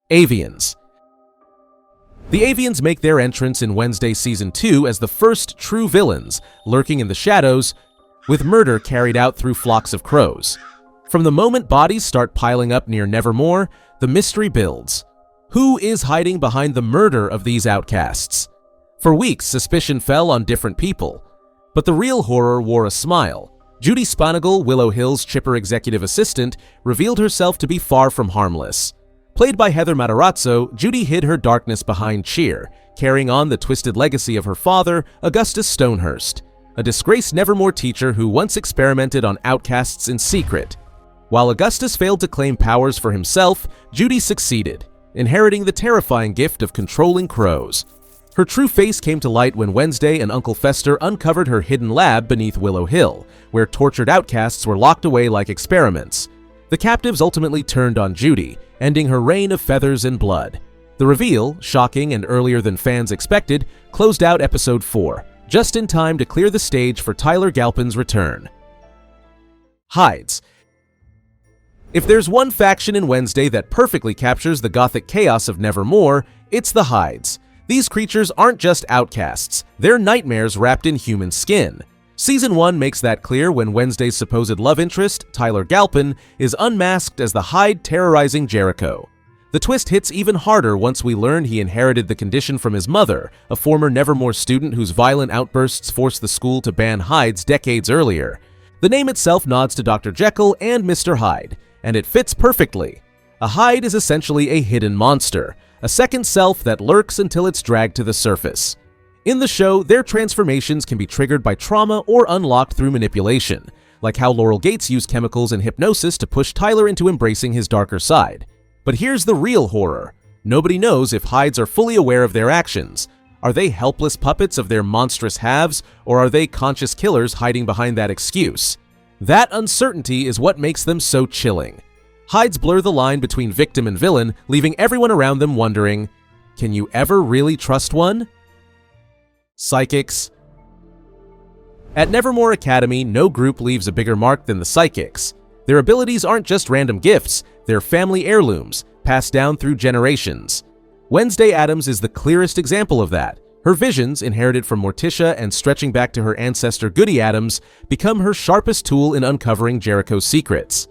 Avians. The Avians make their entrance in Wednesday Season 2 as the first true villains, lurking in the shadows, with murder carried out through flocks of crows. From the moment bodies start piling up near Nevermore, the mystery builds. Who is hiding behind the murder of these outcasts? For weeks, suspicion fell on different people, but the real horror wore a smile. Judy Spanigal, Willow Hill's chipper executive assistant, revealed herself to be far from harmless. Played by Heather Matarazzo, Judy hid her darkness behind cheer, carrying on the twisted legacy of her father, Augustus Stonehurst, a disgraced Nevermore teacher who once experimented on outcasts in secret. While Augustus failed to claim powers for himself, Judy succeeded, inheriting the terrifying gift of controlling crows. Her true face came to light when Wednesday and Uncle Fester uncovered her hidden lab beneath Willow Hill, where tortured outcasts were locked away like experiments. The captives ultimately turned on Judy, ending her reign of feathers and blood. The reveal, shocking and earlier than fans expected, closed out Episode 4, just in time to clear the stage for Tyler Galpin's return. Hydes. If there's one faction in Wednesday that perfectly captures the gothic chaos of Nevermore, it's the Hydes. These creatures aren't just outcasts, they're nightmares wrapped in human skin. Season 1 makes that clear when Wednesday's supposed love interest, Tyler Galpin, is unmasked as the Hyde terrorizing Jericho. The twist hits even harder once we learn he inherited the condition from his mother, a former Nevermore student whose violent outbursts forced the school to ban Hydes decades earlier. The name itself nods to Dr. Jekyll and Mr. Hyde, and it fits perfectly. A Hyde is essentially a hidden monster, a second self that lurks until it's dragged to the surface. In the show, their transformations can be triggered by trauma or unlocked through manipulation, like how Laurel Gates used chemicals and hypnosis to push Tyler into embracing his darker side. But here's the real horror. Nobody knows if Hydes are fully aware of their actions. Are they helpless puppets of their monstrous halves, or are they conscious killers hiding behind that excuse? That uncertainty is what makes them so chilling. Hydes blur the line between victim and villain, leaving everyone around them wondering, can you ever really trust one? Psychics. At Nevermore Academy, no group leaves a bigger mark than the Psychics. Their abilities aren't just random gifts, they're family heirlooms, passed down through generations. Wednesday Addams is the clearest example of that. Her visions, inherited from Morticia and stretching back to her ancestor Goody Addams, become her sharpest tool in uncovering Jericho's secrets.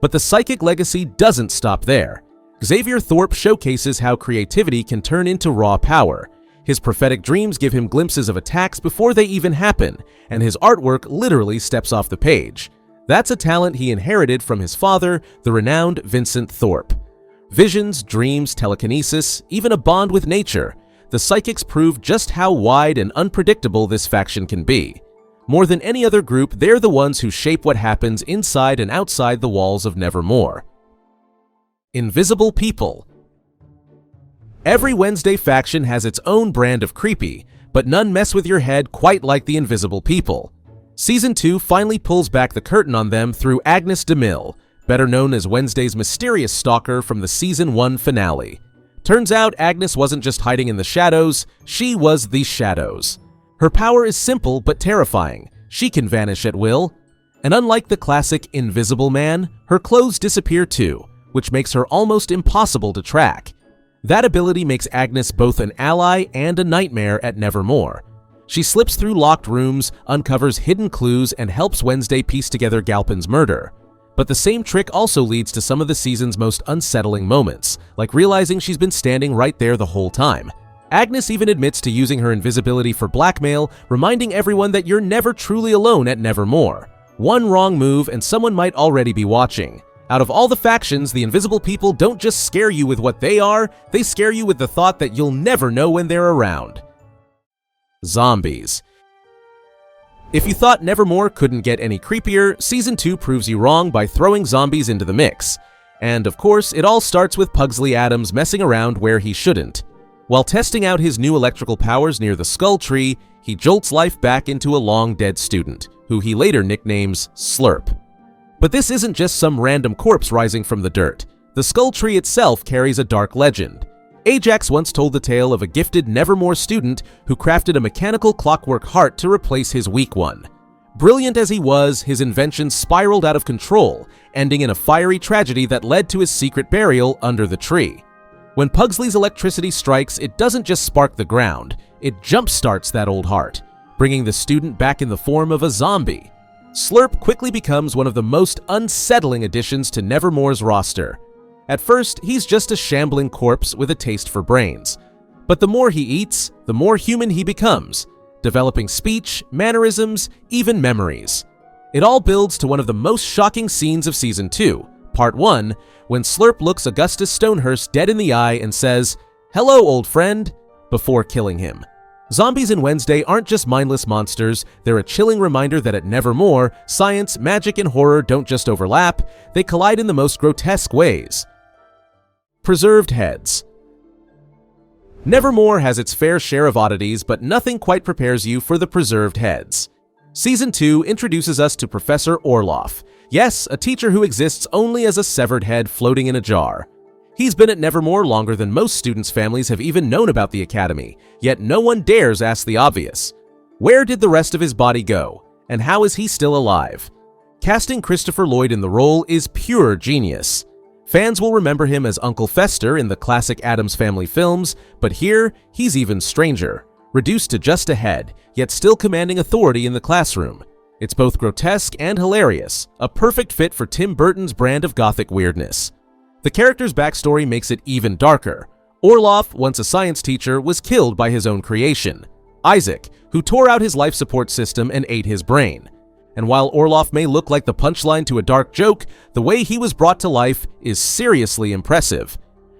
But the psychic legacy doesn't stop there. Xavier Thorpe showcases how creativity can turn into raw power. His prophetic dreams give him glimpses of attacks before they even happen, and his artwork literally steps off the page. That's a talent he inherited from his father, the renowned Vincent Thorpe. Visions, dreams, telekinesis, even a bond with nature. The Psychics prove just how wide and unpredictable this faction can be. More than any other group, they're the ones who shape what happens inside and outside the walls of Nevermore. Invisible people. Every Wednesday faction has its own brand of creepy, but none mess with your head quite like the Invisible People. Season 2 finally pulls back the curtain on them through Agnes DeMille, better known as Wednesday's mysterious stalker from the Season 1 finale. Turns out Agnes wasn't just hiding in the shadows, she was the shadows. Her power is simple but terrifying. She can vanish at will. And unlike the classic Invisible Man, her clothes disappear too, which makes her almost impossible to track. That ability makes Agnes both an ally and a nightmare at Nevermore. She slips through locked rooms, uncovers hidden clues, and helps Wednesday piece together Galpin's murder. But the same trick also leads to some of the season's most unsettling moments, like realizing she's been standing right there the whole time. Agnes even admits to using her invisibility for blackmail, reminding everyone that you're never truly alone at Nevermore. One wrong move and someone might already be watching. Out of all the factions, the Invisible People don't just scare you with what they are, they scare you with the thought that you'll never know when they're around. Zombies. If you thought Nevermore couldn't get any creepier, Season 2 proves you wrong by throwing zombies into the mix. And of course, it all starts with Pugsley Addams messing around where he shouldn't. While testing out his new electrical powers near the Skull Tree, he jolts life back into a long-dead student, who he later nicknames Slurp. But this isn't just some random corpse rising from the dirt. The Skull Tree itself carries a dark legend. Ajax once told the tale of a gifted Nevermore student who crafted a mechanical clockwork heart to replace his weak one. Brilliant as he was, his invention spiraled out of control, ending in a fiery tragedy that led to his secret burial under the tree. When Pugsley's electricity strikes, it doesn't just spark the ground, it jumpstarts that old heart, bringing the student back in the form of a zombie. Slurp quickly becomes one of the most unsettling additions to Nevermore's roster. At first, he's just a shambling corpse with a taste for brains. But the more he eats, the more human he becomes, developing speech, mannerisms, even memories. It all builds to one of the most shocking scenes of Season 2, Part 1, when Slurp looks Augustus Stonehurst dead in the eye and says, "Hello, old friend," before killing him. Zombies in Wednesday aren't just mindless monsters, they're a chilling reminder that at Nevermore, science, magic, and horror don't just overlap, they collide in the most grotesque ways. Preserved heads. Nevermore has its fair share of oddities, but nothing quite prepares you for the preserved heads. Season 2 introduces us to Professor Orloff. Yes, a teacher who exists only as a severed head floating in a jar. He's been at Nevermore longer than most students' families have even known about the academy, yet no one dares ask the obvious. Where did the rest of his body go, and how is he still alive? Casting Christopher Lloyd in the role is pure genius. Fans will remember him as Uncle Fester in the classic Addams Family films, but here, he's even stranger. Reduced to just a head, yet still commanding authority in the classroom. It's both grotesque and hilarious, a perfect fit for Tim Burton's brand of gothic weirdness. The character's backstory makes it even darker. Orloff, once a science teacher, was killed by his own creation, Isaac, who tore out his life support system and ate his brain. And while Orloff may look like the punchline to a dark joke, the way he was brought to life is seriously impressive.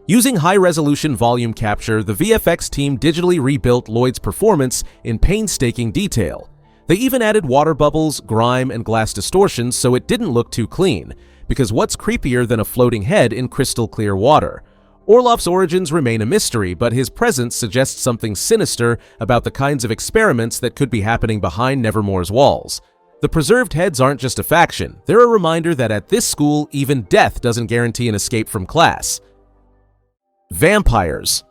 Using high-resolution volume capture, the VFX team digitally rebuilt Lloyd's performance in painstaking detail. They even added water bubbles, grime, and glass distortions so it didn't look too clean, because what's creepier than a floating head in crystal-clear water? Orloff's origins remain a mystery, but his presence suggests something sinister about the kinds of experiments that could be happening behind Nevermore's walls. The preserved heads aren't just a faction, they're a reminder that at this school, even death doesn't guarantee an escape from class. Vampires.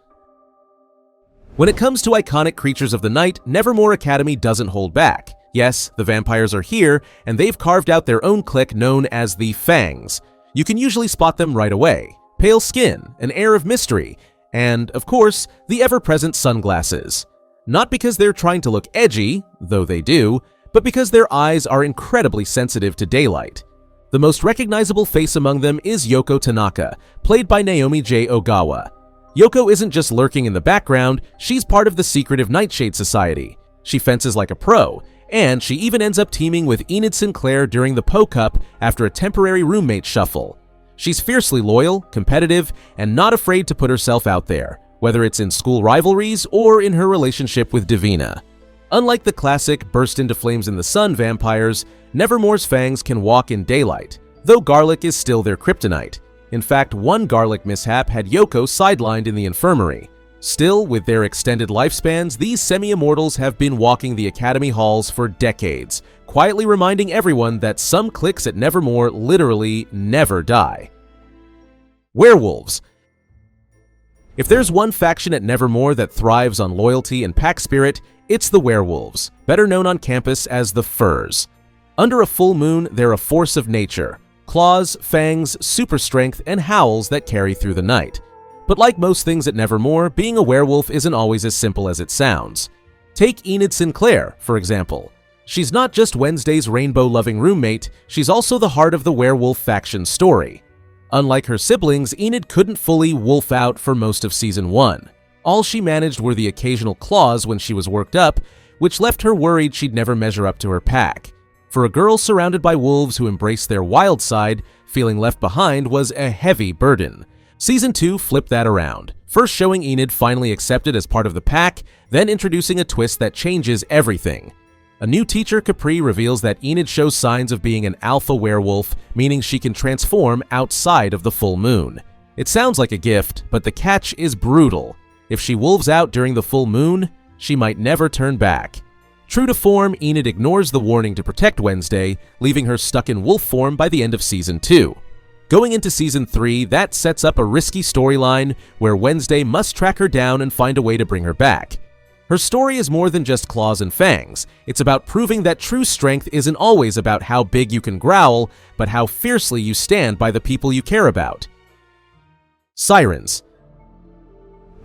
When it comes to iconic creatures of the night, Nevermore Academy doesn't hold back. Yes, the vampires are here, and they've carved out their own clique known as the Fangs. You can usually spot them right away. Pale skin, an air of mystery, and, of course, the ever-present sunglasses. Not because they're trying to look edgy, though they do, but because their eyes are incredibly sensitive to daylight. The most recognizable face among them is Yoko Tanaka, played by Naomi J. Ogawa. Yoko isn't just lurking in the background, she's part of the secretive Nightshade Society. She fences like a pro, and she even ends up teaming with Enid Sinclair during the Poe Cup after a temporary roommate shuffle. She's fiercely loyal, competitive, and not afraid to put herself out there, whether it's in school rivalries or in her relationship with Davina. Unlike the classic burst into flames in the sun vampires, Nevermore's Fangs can walk in daylight, though garlic is still their kryptonite. In fact, one garlic mishap had Yoko sidelined in the infirmary. Still, with their extended lifespans, these semi-immortals have been walking the academy halls for decades, quietly reminding everyone that some cliques at Nevermore literally never die. Werewolves. If there's one faction at Nevermore that thrives on loyalty and pack spirit, it's the werewolves, better known on campus as the Furs. Under a full moon, they're a force of nature. Claws, fangs, super strength, and howls that carry through the night. But like most things at Nevermore, being a werewolf isn't always as simple as it sounds. Take Enid Sinclair, for example. She's not just Wednesday's rainbow-loving roommate, she's also the heart of the werewolf faction story. Unlike her siblings, Enid couldn't fully wolf out for most of Season 1. All she managed were the occasional claws when she was worked up, which left her worried she'd never measure up to her pack. For a girl surrounded by wolves who embrace their wild side, feeling left behind was a heavy burden. Season 2 flipped that around, first showing Enid finally accepted as part of the pack, then introducing a twist that changes everything. A new teacher, Capri, reveals that Enid shows signs of being an alpha werewolf, meaning she can transform outside of the full moon. It sounds like a gift, but the catch is brutal. If she wolves out during the full moon, she might never turn back. True to form, Enid ignores the warning to protect Wednesday, leaving her stuck in wolf form by the end of Season 2. Going into Season 3, that sets up a risky storyline where Wednesday must track her down and find a way to bring her back. Her story is more than just claws and fangs. It's about proving that true strength isn't always about how big you can growl, but how fiercely you stand by the people you care about. Sirens.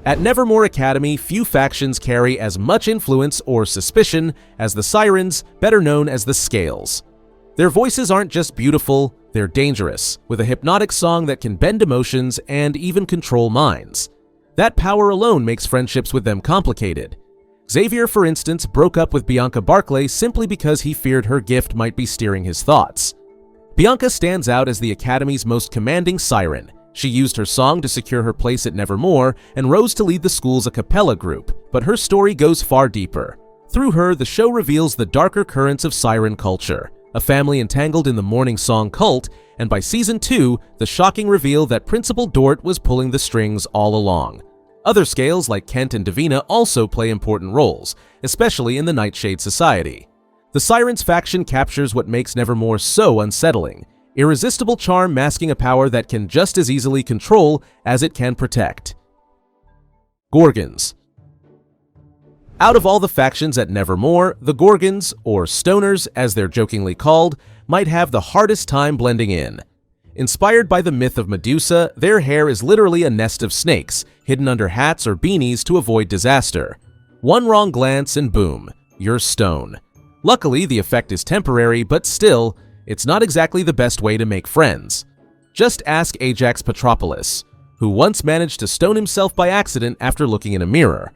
At Nevermore Academy, few factions carry as much influence or suspicion as the Sirens, better known as the Scales. Their voices aren't just beautiful, they're dangerous, with a hypnotic song that can bend emotions and even control minds. That power alone makes friendships with them complicated. Xavier, for instance, broke up with Bianca Barclay simply because he feared her gift might be steering his thoughts. Bianca stands out as the Academy's most commanding siren. She used her song to secure her place at Nevermore and rose to lead the school's a cappella group, but her story goes far deeper. Through her, the show reveals the darker currents of siren culture, a family entangled in the morning song cult, and by season 2, the shocking reveal that Principal Dort was pulling the strings all along. Other Scales like Kent and Davina also play important roles, especially in the Nightshade Society. The Sirens faction captures what makes Nevermore so unsettling: irresistible charm masking a power that can just as easily control as it can protect. Gorgons. Out of all the factions at Nevermore, the Gorgons, or Stoners as they're jokingly called, might have the hardest time blending in. Inspired by the myth of Medusa, their hair is literally a nest of snakes, hidden under hats or beanies to avoid disaster. One wrong glance and boom, you're stone. Luckily, the effect is temporary, but still, it's not exactly the best way to make friends. Just ask Ajax Petropoulos, who once managed to stone himself by accident after looking in a mirror.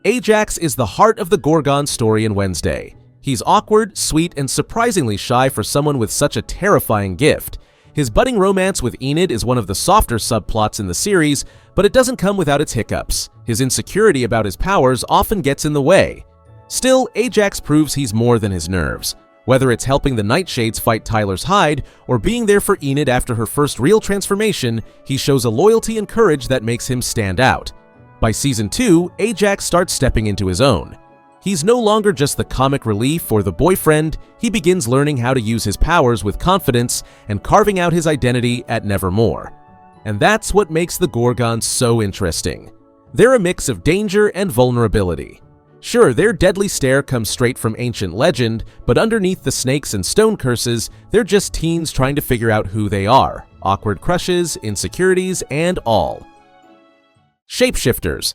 Ajax is the heart of the Gorgon story in Wednesday. He's awkward, sweet, and surprisingly shy for someone with such a terrifying gift. His budding romance with Enid is one of the softer subplots in the series, but it doesn't come without its hiccups. His insecurity about his powers often gets in the way. Still, Ajax proves he's more than his nerves. Whether it's helping the Nightshades fight Tyler's Hyde or being there for Enid after her first real transformation, he shows a loyalty and courage that makes him stand out. By season 2, Ajax starts stepping into his own. He's no longer just the comic relief or the boyfriend, he begins learning how to use his powers with confidence and carving out his identity at Nevermore. And that's what makes the Gorgons so interesting. They're a mix of danger and vulnerability. Sure, their deadly stare comes straight from ancient legend, but underneath the snakes and stone curses, they're just teens trying to figure out who they are. Awkward crushes, insecurities, and all. Shapeshifters.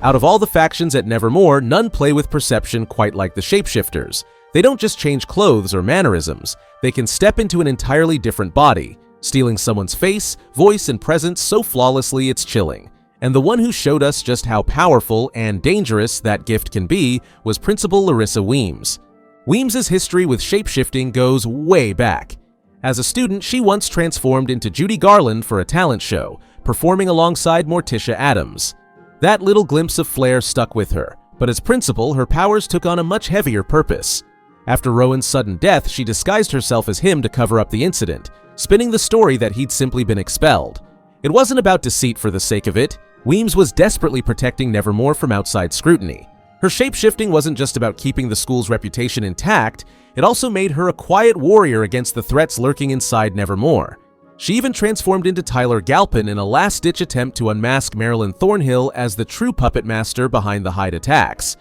Out of all the factions at Nevermore, none play with perception quite like the Shapeshifters. They don't just change clothes or mannerisms, they can step into an entirely different body, stealing someone's face, voice, and presence so flawlessly it's chilling. And the one who showed us just how powerful and dangerous that gift can be was Principal Larissa Weems. Weems's history with shapeshifting goes way back. As a student, she once transformed into Judy Garland for a talent show, performing alongside Morticia Addams. That little glimpse of flair stuck with her, but as principal, her powers took on a much heavier purpose. After Rowan's sudden death, she disguised herself as him to cover up the incident, spinning the story that he'd simply been expelled. It wasn't about deceit for the sake of it. Weems was desperately protecting Nevermore from outside scrutiny. Her shapeshifting wasn't just about keeping the school's reputation intact, it also made her a quiet warrior against the threats lurking inside Nevermore. She even transformed into Tyler Galpin in a last-ditch attempt to unmask Marilyn Thornhill as the true puppet master behind the Hyde attacks.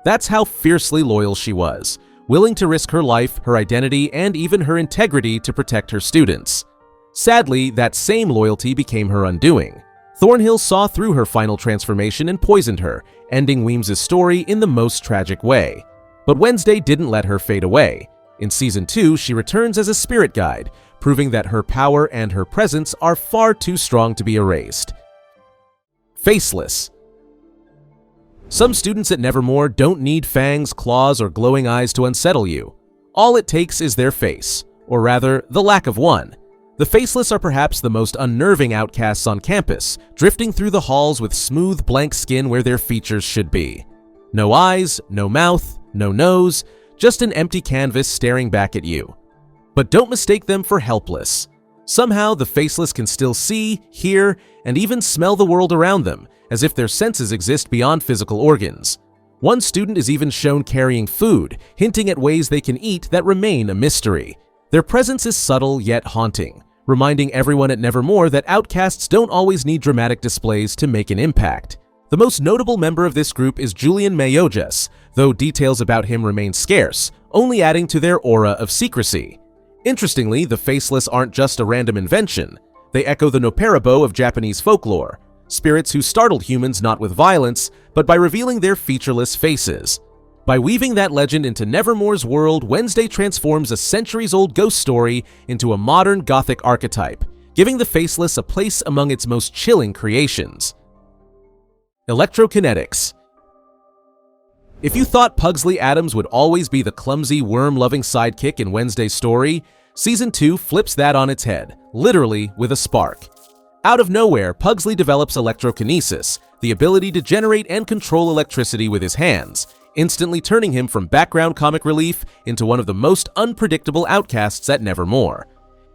That's how fiercely loyal she was, willing to risk her life, her identity, and even her integrity to protect her students. Sadly, that same loyalty became her undoing. Thornhill saw through her final transformation and poisoned her, ending Weems's story in the most tragic way. But Wednesday didn't let her fade away. In Season 2, she returns as a spirit guide, proving that her power and her presence are far too strong to be erased. Faceless. Some students at Nevermore don't need fangs, claws, or glowing eyes to unsettle you. All it takes is their face, or rather, the lack of one. The Faceless are perhaps the most unnerving outcasts on campus, drifting through the halls with smooth, blank skin where their features should be. No eyes, no mouth, no nose, just an empty canvas staring back at you. But don't mistake them for helpless. Somehow, the Faceless can still see, hear, and even smell the world around them, as if their senses exist beyond physical organs. One student is even shown carrying food, hinting at ways they can eat that remain a mystery. Their presence is subtle yet haunting, reminding everyone at Nevermore that outcasts don't always need dramatic displays to make an impact. The most notable member of this group is Julian Mayojas, though details about him remain scarce, only adding to their aura of secrecy. Interestingly, the Faceless aren't just a random invention. They echo the Noperabo of Japanese folklore. spirits who startled humans not with violence, but by revealing their featureless faces. By weaving that legend into Nevermore's world, Wednesday transforms a centuries-old ghost story into a modern Gothic archetype, giving the faceless a place among its most chilling creations. Electrokinetics. If you thought Pugsley Addams would always be the clumsy, worm-loving sidekick in Wednesday's story, Season 2 flips that on its head, literally with a spark. Out of nowhere, Pugsley develops electrokinesis, the ability to generate and control electricity with his hands, instantly turning him from background comic relief into one of the most unpredictable outcasts at Nevermore.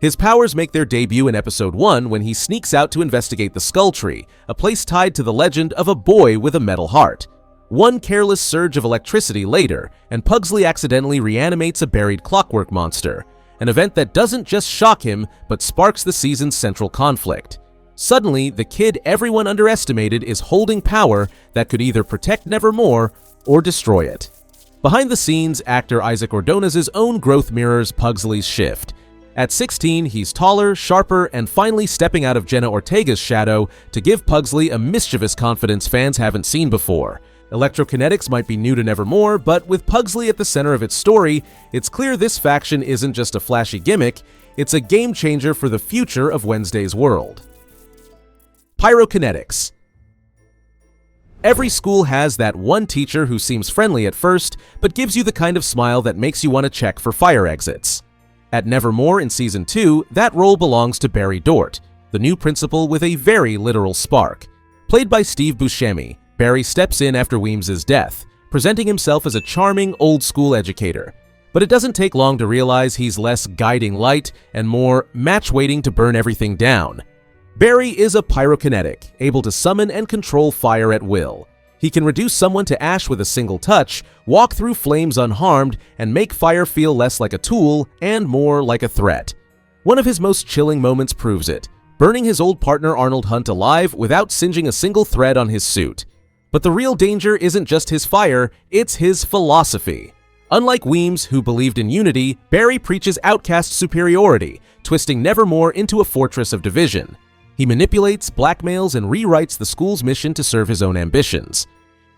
His powers make their debut in Episode 1 when he sneaks out to investigate the Skull Tree, a place tied to the legend of a boy with a metal heart. One careless surge of electricity later, and Pugsley accidentally reanimates a buried clockwork monster, an event that doesn't just shock him, but sparks the season's central conflict. Suddenly, the kid everyone underestimated is holding power that could either protect Nevermore or destroy it. Behind the scenes, actor Isaac Ordonez's own growth mirrors Pugsley's shift. At 16, he's taller, sharper, and finally stepping out of Jenna Ortega's shadow to give Pugsley a mischievous confidence fans haven't seen before. Electrokinetics might be new to Nevermore, but with Pugsley at the center of its story, it's clear this faction isn't just a flashy gimmick, it's a game changer for the future of Wednesday's world. Pyrokinetics. Every school has that one teacher who seems friendly at first, but gives you the kind of smile that makes you want to check for fire exits. At Nevermore in Season 2, that role belongs to Barry Dort, the new principal with a very literal spark. Played by Steve Buscemi, Barry steps in after Weems's death, presenting himself as a charming, old-school educator. But it doesn't take long to realize he's less guiding light and more match waiting to burn everything down. Barry is a pyrokinetic, able to summon and control fire at will. He can reduce someone to ash with a single touch, walk through flames unharmed, and make fire feel less like a tool and more like a threat. One of his most chilling moments proves it, burning his old partner Arnold Hunt alive without singeing a single thread on his suit. But the real danger isn't just his fire, it's his philosophy. Unlike Weems, who believed in unity, Barry preaches outcast superiority, twisting Nevermore into a fortress of division. He manipulates, blackmails, and rewrites the school's mission to serve his own ambitions.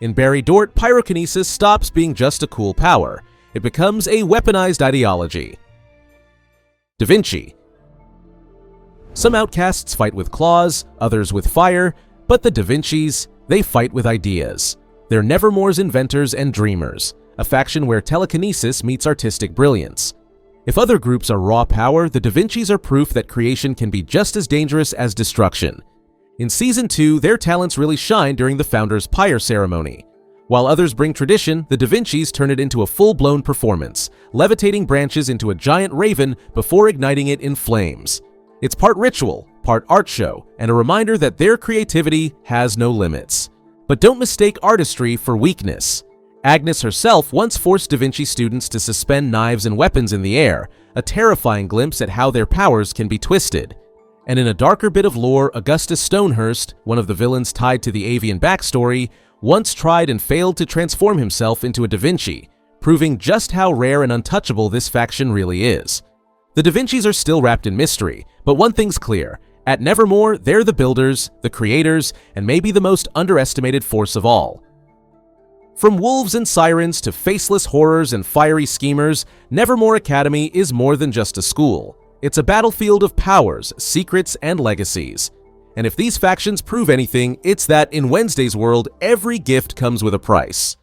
In Barry Dort, pyrokinesis stops being just a cool power. It becomes a weaponized ideology. Da Vinci. Some outcasts fight with claws, others with fire, but the Da Vincis, they fight with ideas. They're Nevermore's inventors and dreamers, a faction where telekinesis meets artistic brilliance. If other groups are raw power, the Da Vincis are proof that creation can be just as dangerous as destruction. In Season 2, their talents really shine during the Founders' Pyre ceremony. While others bring tradition, the Da Vincis turn it into a full-blown performance, levitating branches into a giant raven before igniting it in flames. It's part ritual, part art show, and a reminder that their creativity has no limits. But don't mistake artistry for weakness. Agnes herself once forced Da Vinci students to suspend knives and weapons in the air, a terrifying glimpse at how their powers can be twisted. And in a darker bit of lore, Augustus Stonehurst, one of the villains tied to the Avian backstory, once tried and failed to transform himself into a Da Vinci, proving just how rare and untouchable this faction really is. The Da Vincis are still wrapped in mystery, but one thing's clear. At Nevermore, they're the builders, the creators, and maybe the most underestimated force of all. From wolves and sirens to faceless horrors and fiery schemers, Nevermore Academy is more than just a school. It's a battlefield of powers, secrets, and legacies. And if these factions prove anything, it's that in Wednesday's world, every gift comes with a price.